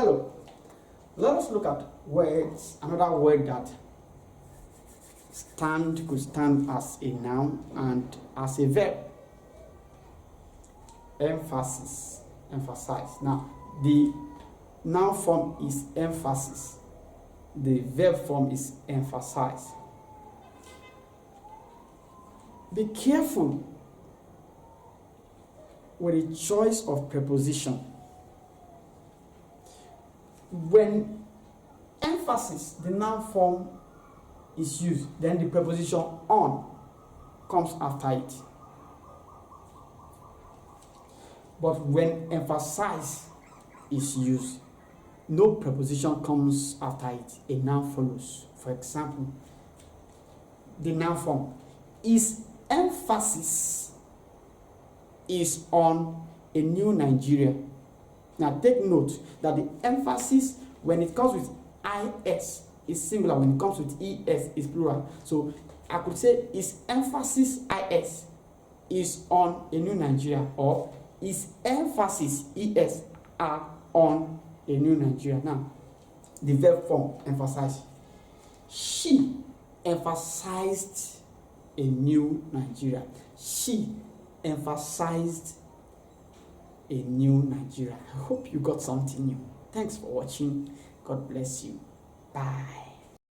Hello. Let us look at words, another word that could stand as a noun and as a verb. Emphasis, emphasize. Now, the noun form is emphasis. The verb form is emphasize. Be careful with the choice of preposition. When emphasis, the noun form, is used, then the preposition on comes after it. But when emphasize is used, no preposition comes after it. A noun follows. For example, the noun form is emphasis is on a new Nigeria. Now take note that the emphasis, when it comes with is, is singular. When it comes with es, is plural. So I could say is emphasis is on a new Nigeria, or is emphasis es are on a new Nigeria. Now the verb form emphasize. She emphasized a new Nigeria. She emphasized a new Nigeria. I hope you got something new. Thanks for watching. God bless you. Bye.